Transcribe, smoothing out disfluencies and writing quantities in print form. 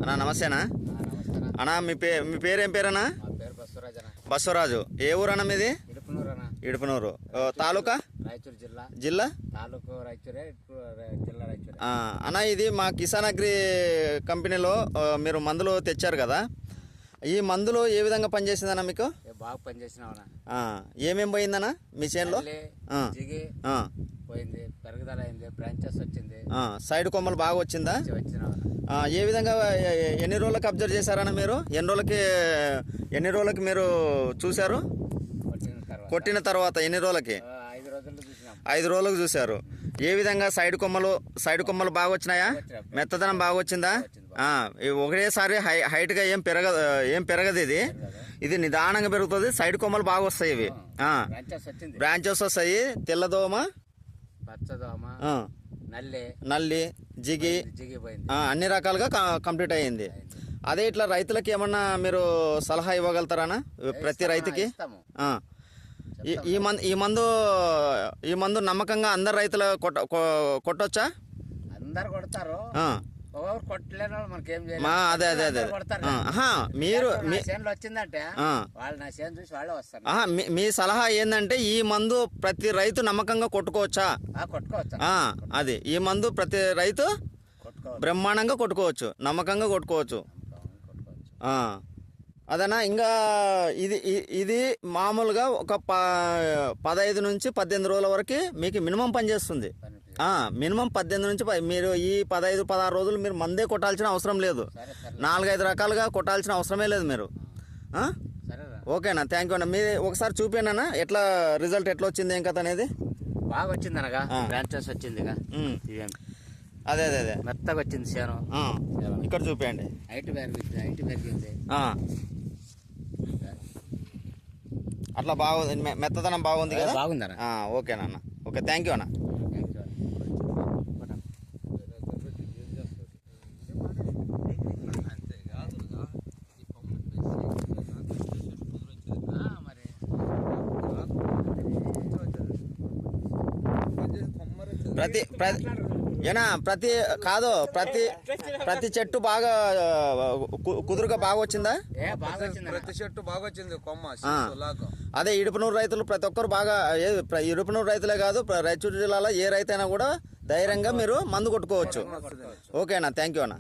అన్నా నమస్తేనా అన్నా? మీ పేరు ఏం పేరన్నా? బస్వరాజు. ఏ ఊరు అన్న మీది? ఇడుపునూరు. తాలూకా రాయచూరు జిల్లా తాలూకు రాయచూరే, జిల్లా రాయచూరే. అన్న, ఇది మా కిసాన్ అగ్రి కంపెనీలో మీరు మందులు తెచ్చారు కదా, ఈ మందులు ఏ విధంగా పనిచేసిందన్న మీకు? బాగా పనిచేసినావనా? ఏమేం పోయిందన్నా మీ చేనులో? జిగి పోయింది, పెరుగుదల అయింది, బ్రాంచెస్ వచ్చింది, సైడ్ కొమ్మలు బాగా వచ్చిందా? ఏ విధంగా ఎన్ని రోజులకి అబ్జర్వ్ చేశారన్న మీరు? ఎన్ని రోజులకి మీరు చూశారు? కొట్టిన తర్వాత ఎన్ని రోజులకి? 5 రోజులకు చూశారు. ఏ విధంగా సైడ్ కొమ్మలు బాగా వచ్చినాయా? మెత్తదనం బాగా వచ్చిందా? ఒకటేసారి హైట్గా ఏం పెరగదు. ఇది నిదానంగా పెరుగుతుంది. సైడ్ కొమ్మలు బాగా వస్తాయి. ఇవి బ్రాంచెస్ వస్తాయి. తెల్లదోమ, పచ్చదోమ, నల్లి, జిగి అన్ని రకాలుగా కంప్లీట్ అయ్యింది. అదే ఇట్లా రైతులకి ఏమన్నా మీరు సలహా ఇవ్వగలుగుతారా ప్రతి రైతుకి? ఈ మందు నమ్మకంగా అందరు రైతులు కొట్టొచ్చా? అందరు కొడతారు. అదే మీరు వచ్చిందంటే వాళ్ళు నా చేను చూసి వాళ్ళే వస్తారు. మీ సలహా ఏంటంటే ఈ మందు ప్రతి రైతు నమ్మకంగా కొట్టుకోవచ్చా? అది ఈ మందు ప్రతి రైతు బ్రహ్మాండంగా కొట్టుకోవచ్చు, నమ్మకంగా కొట్టుకోవచ్చు. అదనా? ఇంకా ఇది మామూలుగా ఒక 15 నుంచి 18 రోజుల వరకు మీకు మినిమం పనిచేస్తుంది. మినిమం 18 నుంచి మీరు ఈ 15-16 రోజులు మీరు మందే కొట్టాల్సిన అవసరం లేదు. 4-5 రకాలుగా కొట్టాల్సిన అవసరమే లేదు మీరు. ఓకేనా? థ్యాంక్ యూ అన్న. మీరు ఒకసారి చూపేనా ఎట్లా రిజల్ట్ ఎట్లా వచ్చింది, ఏం కథ అనేది? బాగా వచ్చింది అనగా, బ్రాంచెస్ వచ్చింది. అదే మెత్తగా వచ్చింది చేను. ఇక్కడ చూపేయండి. హైట్ పెరిగింది. అట్లా బాగుంది, మెత్తదనం బాగుంది కదా? బాగుందన్న. ఓకేనా అన్న. ఓకే, థ్యాంక్ యూ అన్న. ప్రతి చెట్టు బాగా కుదురుగా బాగా వచ్చిందా? ప్రతి చెట్టు బాగా వచ్చింది కొమ్మ. అదే ఇడుపునూరు రైతులు ప్రతి ఒక్కరు బాగా, ఇడుపునూరు రైతులే కాదు, రాయచూరు జిల్లాలో ఏ రైతైనా కూడా ధైర్యంగా మీరు మందు కొట్టుకోవచ్చు. ఓకేనా? థ్యాంక్ యూ అన్న.